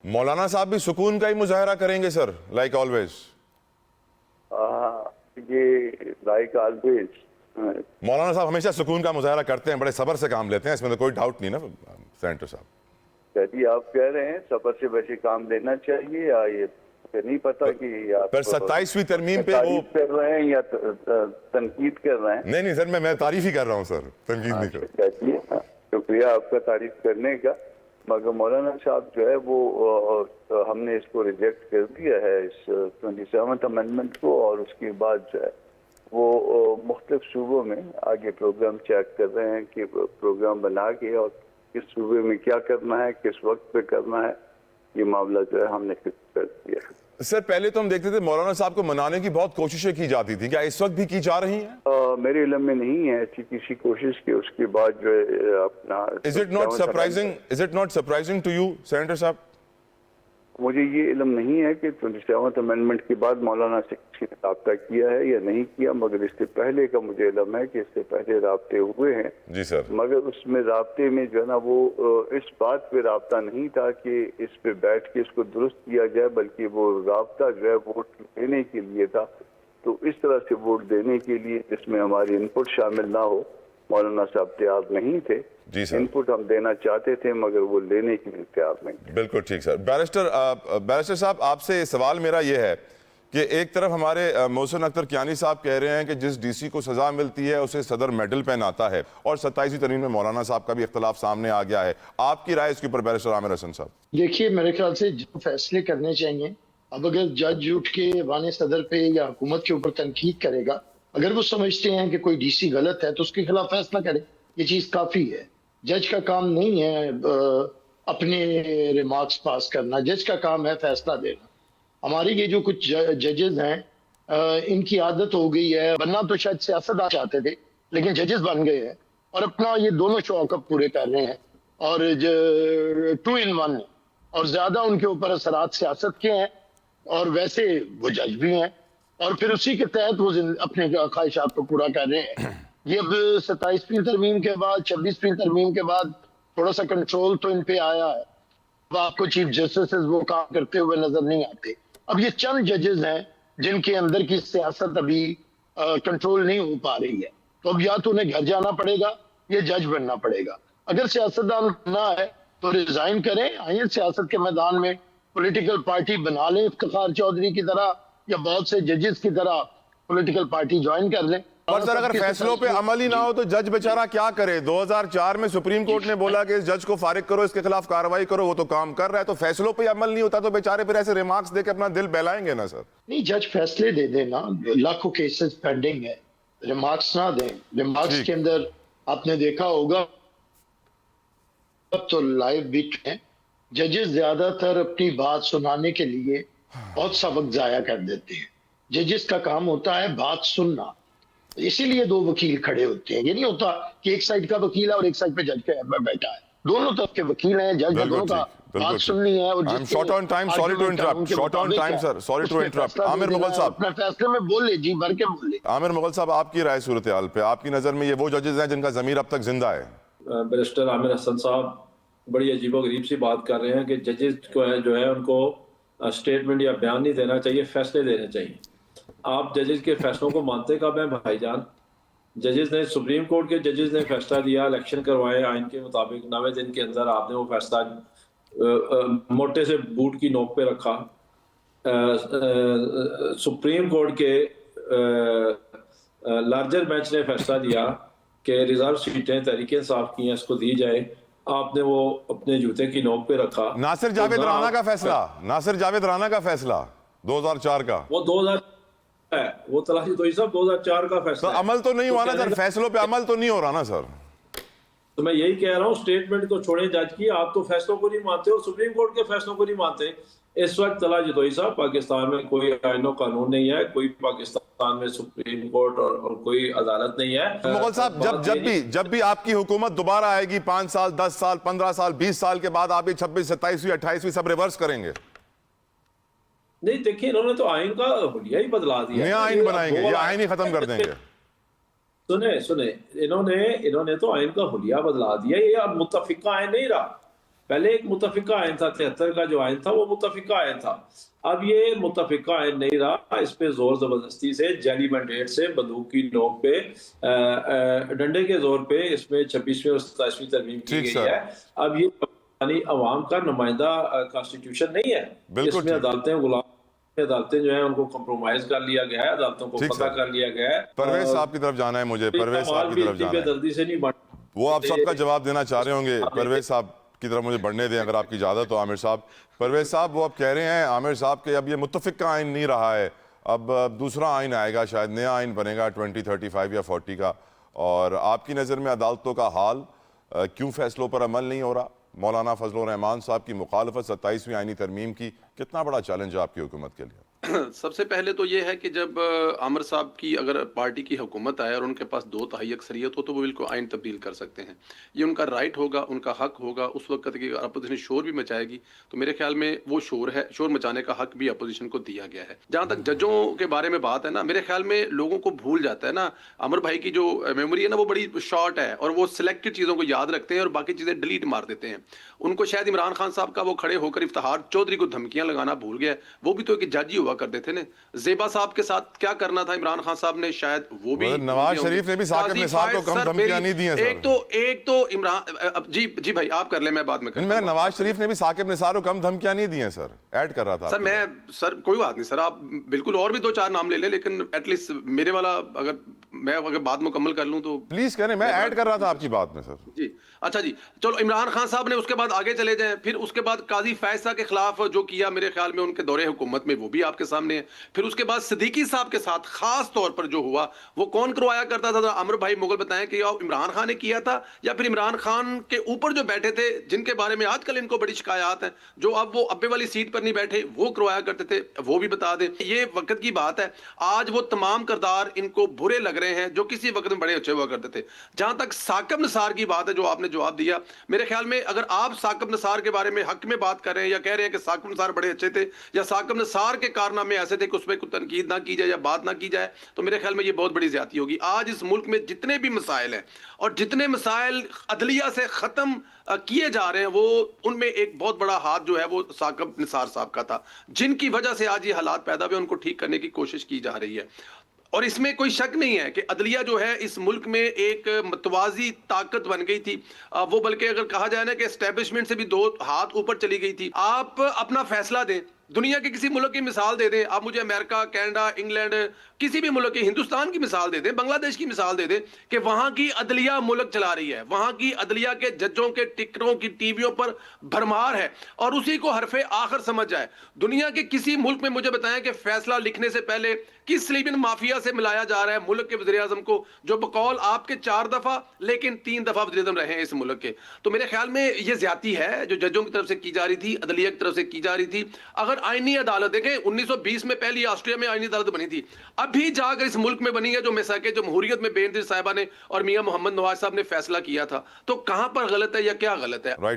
مولانا صاحب بھی سکون کا ہی مظاہرہ کریں گے سر، لائک آلویز؟ یہ لائک آلویز مولانا صاحب ہمیشہ سکون کا مظاہرہ کرتے ہیں، بڑے صبر سے کام لیتے ہیں، اس میں تو کوئی ڈاؤٹ نہیں نا سینیٹر صاحب؟ جی آپ کہہ رہے ہیں صبر سے ویسے کام لینا چاہیے، یا یہ نہیں پتا کہ آپ پھر 27ویں ترمیم پہ وہ تعریف کر رہے ہیں یا تنقید کر رہے ہیں؟ نہیں سر، میں تعریف ہی کر رہا ہوں سر، تنقید نہیں کر رہا۔ چاہیے، شکریہ آپ کا تعریف کرنے کا، مگر مولانا صاحب جو ہے وہ ہم نے اس کو ریجیکٹ کر دیا ہے، اس 27th امینڈمنٹ کو، اور اس کے بعد جو ہے وہ مختلف صوبوں میں آگے پروگرام چیک کر رہے ہیں کہ پروگرام بنا کے اور کس صوبے میں کیا کرنا ہے، کس وقت پہ کرنا ہے، یہ معاملہ جو ہے ہم نے فکس کر دیا ہے۔ سر پہلے تو ہم دیکھتے تھے مولانا صاحب کو منانے کی بہت کوششیں کی جاتی تھی، کیا اس وقت بھی کی جا رہی ہیں؟ میرے علم میں نہیں ہے ایسی کسی کوشش کی، اس کے بعد جو ہے اپنا Is it not surprising to you, senator صاحب؟ مجھے یہ علم نہیں ہے کہ 27th امینڈمنٹ کے بعد مولانا سے کسی نے رابطہ کیا ہے یا نہیں کیا، مگر اس سے پہلے کا مجھے علم ہے کہ اس سے پہلے رابطے ہوئے ہیں جی سر، مگر اس میں رابطے میں جو ہے نا وہ اس بات پہ رابطہ نہیں تھا کہ اس پہ بیٹھ کے اس کو درست کیا جائے، بلکہ وہ رابطہ جو ہے ووٹ دینے کے لیے تھا۔ تو اس طرح سے ووٹ دینے کے لیے جس میں ہماری انپٹ شامل نہ ہو، مولانا صاحب تیار نہیں تھے۔ جی سر، انپٹ ہم دینا چاہتے تھے مگر وہ لینے کے لیے تیار نہیں تھے۔ بالکل ٹھیک سر۔ بیرسٹر صاحب، آپ سے سوال میرا یہ ہے کہ ایک طرف ہمارے محسن اختر کیانی صاحب کہہ رہے ہیں کہ جس ڈی سی کو سزا ملتی ہے اسے صدر میڈل پہناتا ہے، اور 27ویں ترمیم میں مولانا صاحب کا بھی اختلاف سامنے آ گیا ہے، آپ کی رائے اس کے اوپر بیرسٹر عامر حسن صاحب؟ دیکھیے میرے خیال سے جو فیصلے کرنے چاہیے، اب اگر جج اٹھ کے ایوان صدر پہ یا حکومت کے اوپر تنقید کرے گا، اگر وہ سمجھتے ہیں کہ کوئی ڈی سی غلط ہے تو اس کے خلاف فیصلہ کرے، یہ چیز کافی ہے۔ جج کا کام نہیں ہے اپنے ریمارکس پاس کرنا، جج کا کام ہے فیصلہ دینا۔ ہماری یہ جو کچھ ججز ہیں ان کی عادت ہو گئی ہے، بننا تو شاید سیاست چاہتے تھے لیکن ججز بن گئے ہیں اور اپنا یہ دونوں شوق پورے کر رہے ہیں، اور 2 in 1 ہے، اور زیادہ ان کے اوپر اثرات سیاست کے ہیں اور ویسے وہ جج بھی ہیں، اور پھر اسی کے تحت وہ اپنے خواہشات کو پورا کر رہے ہیں۔ یہ اب 27ویں ترمیم کے بعد 26ویں ترمیم کے بعد تھوڑا سا کنٹرول تو ان پہ آیا ہے، اب آپ کو چیف جسٹس وہ کام کرتے ہوئے نظر نہیں آتے۔ اب یہ چند ججز ہیں جن کے اندر کی سیاست ابھی کنٹرول نہیں ہو پا رہی ہے، تو اب یا تو انہیں گھر جانا پڑے گا یا جج بننا پڑے گا۔ اگر سیاستدان بننا ہے تو ریزائن کریں، آئیں سیاست کے میدان میں پولیٹیکل پارٹی بنا لیں، افتخار چودھری کی طرح یا بہت سے ججز کی طرح پولیٹیکل پارٹی جوائن کر لیں۔ اور سر اگر فیصلوں پہ عمل ہی نہ ہو تو جج بیچارہ کیا کرے؟ 2004 میں سپریم کورٹ نے بولا کہ اس جج کو فارغ کرو، اس کے خلاف کارروائی کرو، وہ تو کام کر رہا ہے، تو فیصلوں پہ عمل نہیں ہوتا تو بیچارے پھر ایسے ریمارکس دے کے اپنا دل بہلائیں گے نا سر؟ نہیں، جج فیصلے دے دینا، لاکھوں کیسز پینڈنگ ہے، ریمارکس نہ دیں۔ ریمارکس کے اندر آپ نے دیکھا ہوگا اب تو لائیو بیٹ ہیں، ججز زیادہ تر اپنی بات سنانے کے لیے بہت سا وقت ضائع کر دیتے ہیں۔ ججز کا کام ہوتا ہے بات سننا، اسی لیے 2 وکیل کھڑے ہوتے ہیں۔ یہ نہیں ہوتا کہ ایک سائڈ کا وکیل ہے اور ایک سائڈ پہ جج بیٹھا ہے، دونوں طرف کے وکیل ہیں، جج دونوں کا بات سننی ہے۔ اور short on time, sorry to interrupt sir, sorry to interrupt. Aamir Mughal sahab, اپنے فیصلے میں بول لے، جی بھر کے بول لے۔ عامر مغل صاحب، آپ کی رائے صورتحال پہ، آپ کی نظر میں یہ وہ ججز ہیں جن کا ضمیر اب تک زندہ ہے؟ بیرسٹر عامر حسن صاحب بڑی عجیب و غریب سی بات کر رہے ہیں کہ ججز کو جو ہے ان کو اسٹیٹمنٹ یا بیان نہیں دینا چاہیے، فیصلے دینے چاہیے۔ آپ ججز کے فیصلوں کو مانتے کب ہیں بھائی جان؟ ججز نے، سپریم کورٹ کے ججز نے فیصلہ دیا، الیکشن کروائے آئین کے مطابق، 90 دن کے اندر آپ نے وہ فیصلہ موٹے سے بوٹ کی نوک پہ رکھا۔ سپریم کورٹ کے لارجر بینچ نے فیصلہ دیا کہ ریزرو سیٹیں تحریک انصاف کی ہیں، اس کو دی جائے، آپ نے وہ اپنے جوتے کی نوک پہ رکھا۔ ناصر جاوید رانا کا فیصلہ، ناصر جاوید رانا کا فیصلہ 2004 کا، وہ 2000 ہے، وہ تلاشی توئی صاحب 2004 کا فیصلہ ہے۔ عمل تو نہیں ہوا نا سر، فیصلوں پہ عمل تو نہیں ہو رہا نا سر۔ تو میں یہی کہہ رہا ہوں، سٹیٹمنٹ تو چھوڑیں جج کی، آپ تو فیصلوں کو نہیں مانتے اور سپریم کورٹ کے فیصلوں کو نہیں مانتے۔ اس وقت طلعت جتوئی صاحب، پاکستان میں کوئی آئین و قانون نہیں ہے، کوئی پاکستان میں سپریم کورٹ اور کوئی عدالت نہیں ہے۔ مغل صاحب، جب بھی آپ کی حکومت دوبارہ آئے گی 5 سال، 10 سال، 15 سال، 20 سال کے بعد، آپ یہ 26، 27ویں، 28ویں سب ریورس کریں گے؟ نہیں دیکھیں، انہوں نے تو آئین کا حلیہ ہی بدلا دیا، نیا آئین بنائیں گے یا آئین ہی ختم کر دیں گے؟ سنیں انہوں نے تو آئین کا حلیہ بدلا دیا، یہ اب متفقہ آئین نہیں رہا۔ پہلے ایک متفقہ آئین تھا 73 کا جو آئین تھا وہ متفقہ آئین تھا. اب یہ متفقہ آئین نہیں رہا, اس پہ زور زبردستی سے جعلی مینڈیٹ سے بندوق کی نوک پہ ڈنڈے کے زور پہ اس میں 26ویں اور 27ویں ترمیم کی گئی ہے. اب یہ پاکستانی عوام کا نمائندہ کانسٹیٹیوشن نہیں ہے, اس میں عدالتیں جو ہیں ان کو کمپرومائز کر لیا گیا ہے, عدالتوں کو پتہ کر لیا گیا ہے. پرویز صاحب کی طرف جانا ہے مجھے, پرویز صاحب کی طرف جانا ہے. دردی سے نہیں بڑھ, وہ آپ سب کا جواب دینا چاہ رہے ہوں گے. پرویز صاحب کی طرف مجھے بڑھنے دیں اگر آپ کی اجازت ہو. عامر صاحب, پرویز صاحب وہ اب کہہ رہے ہیں عامر صاحب کہ اب یہ متفق کا آئین نہیں رہا ہے, اب دوسرا آئین آئے گا, شاید نیا آئین بنے گا 2035 یا 40 کا, اور آپ کی نظر میں عدالتوں کا حال کیوں فیصلوں پر عمل نہیں ہو رہا؟ مولانا فضل الرحمان صاحب کی مخالفت 27ویں آئینی ترمیم کی کتنا بڑا چیلنج ہے آپ کی حکومت کے لیے؟ سب سے پہلے تو یہ ہے کہ جب عامر صاحب کی اگر پارٹی کی حکومت آئے اور ان کے پاس 2/3 اکثریت ہو تو وہ بالکل آئین تبدیل کر سکتے ہیں. یہ ان کا رائٹ ہوگا, ان کا حق ہوگا. اس وقت کہ اپوزیشن شور بھی مچائے گی تو میرے خیال میں وہ شور مچانے کا حق بھی اپوزیشن کو دیا گیا ہے. جہاں تک ججوں کے بارے میں بات ہے نا, میرے خیال میں لوگوں کو بھول جاتا ہے نا, عامر بھائی کی جو میموری ہے نا وہ بڑی شارٹ ہے اور وہ سلیکٹڈ چیزوں کو یاد رکھتے ہیں اور باقی چیزیں ڈیلیٹ مار دیتے ہیں. ان کو شاید عمران خان صاحب کا وہ کھڑے ہو کر افتخار چودھری کو دھمکیاں لگانا بھول گیا. وہ بھی تو ایک جج ہی ہوا کرتے تھے نا. زیبا صاحب کے ساتھ کیا کرنا تھا عمران خان صاحب نے, شاید وہ بھی. نواز شریف نے بھی ثاقب نثار کو کم دھمکیاں نہیں دی ہیں سر. ایک تو عمران جی بھائی آپ کر لیں, میں بعد میں کروں. میں نواز شریف نے بھی ثاقب نثار کو کم دھمکیاں نہیں دی ہیں سر, ایڈ کر رہا تھا سر کوئی بات نہیں سر, آپ بالکل اور بھی 2-4 نام لے لیں, لیکن ایٹ لیسٹ میرے والا اگر بات مکمل کر لوں تو پلیز کریں. میں ایڈ کر رہا تھا آپ کی بات میں سر. جی اچھا جی چلو, عمران خان صاحب نے اس کے بعد آگے چلے جائیں. پھر اس کے بعد قاضی فیصلہ کے خلاف جو کیا میرے خیال میں ان کے دور حکومت میں وہ بھی آپ کے سامنے ہے. پھر اس کے بعد صدیقی صاحب کے ساتھ خاص طور پر جو ہوا وہ کون کروایا کرتا تھا؟ عامر بھائی مغل بتائیں کہ عمران خان نے کیا تھا یا پھر عمران خان کے اوپر جو بیٹھے تھے جن کے بارے میں آج کل ان کو بڑی شکایات ہیں, جو اب وہ ابے والی سیٹ پر نہیں بیٹھے, وہ کروایا کرتے تھے, وہ بھی بتا دیں. یہ وقت کی بات ہے, آج وہ تمام کردار ان کو برے لگ رہے ہیں جو کسی وقت میں بڑے اچھے ہوا کرتے تھے. جہاں تک ثاقب نثار کی بات ہے جو آپ نے جواب دیا, میرے خیال میں اگر آپ ثاقب نثار کے بارے میں حق میں بات کر رہے ہیں یا کہہ رہے ہیں کہ ثاقب نثار بڑے اچھے تھے یا ثاقب نثار کے کارنامے ایسے تھے کہ اس پہ کوئی تنقید نہ کی جائے یا بات نہ کی جائے, تو میرے خیال میں یہ بہت بڑی زیادتی ہوگی. آج اس ملک میں جتنے بھی مسائل ہیں اور جتنے مسائل عدلیہ سے ختم کیے جا رہے ہیں, وہ ان میں ایک بہت بڑا ہاتھ جو ہے وہ ثاقب نثار صاحب کا تھا, جن کی وجہ سے آج یہ حالات پیدا ہوئے. ان کو ٹھیک کرنے کی کوشش کی جا رہی ہے اور اس میں کوئی شک نہیں ہے کہ عدلیہ جو ہے اس ملک میں ایک متوازی طاقت بن گئی تھی. وہ بلکہ اگر کہا جائے نا کہ اسٹیبلشمنٹ سے بھی 2 ہاتھ اوپر چلی گئی تھی. آپ اپنا فیصلہ دیں, دنیا کے کسی ملک کی مثال دے دیں, آپ مجھے امریکہ, کینیڈا, انگلینڈ, کسی بھی ملک کی, ہندوستان کی مثال دے دیں, بنگلہ دیش کی مثال دے دیں کہ وہاں کی عدلیہ ملک چلا رہی ہے, وہاں کی عدلیہ کے ججوں کے ٹکروں کی ٹی ویوں پر بھرمار ہے اور اسی کو حرف آخر سمجھ جائے. دنیا کے کسی ملک میں مجھے بتائیں کہ فیصلہ لکھنے سے پہلے کس لیبین مافیا سے ملایا جا رہا ہے ملک کے وزیر اعظم کو, جو بقول آپ کے 4 دفعہ لیکن 3 دفعہ وزیر اعظم رہے ہیں اس ملک کے. تو میرے خیال میں یہ زیادتی ہے جو ججوں کی طرف سے کی جا رہی تھی, عدلیہ کی طرف سے کی جا رہی تھی. اگر آئینی عدالت دیکھیں 1920 میں پہلی آسٹریا میں آئینی عدالت بنی تھی, ابھی جا کر اس ملک میں بنی ہے جو میثاق جمہوریت میں بے نظیر صاحبہ نے اور میاں محمد نواز صاحب نے فیصلہ کیا تھا. تو کہاں پر غلط ہے یا کیا غلط ہے؟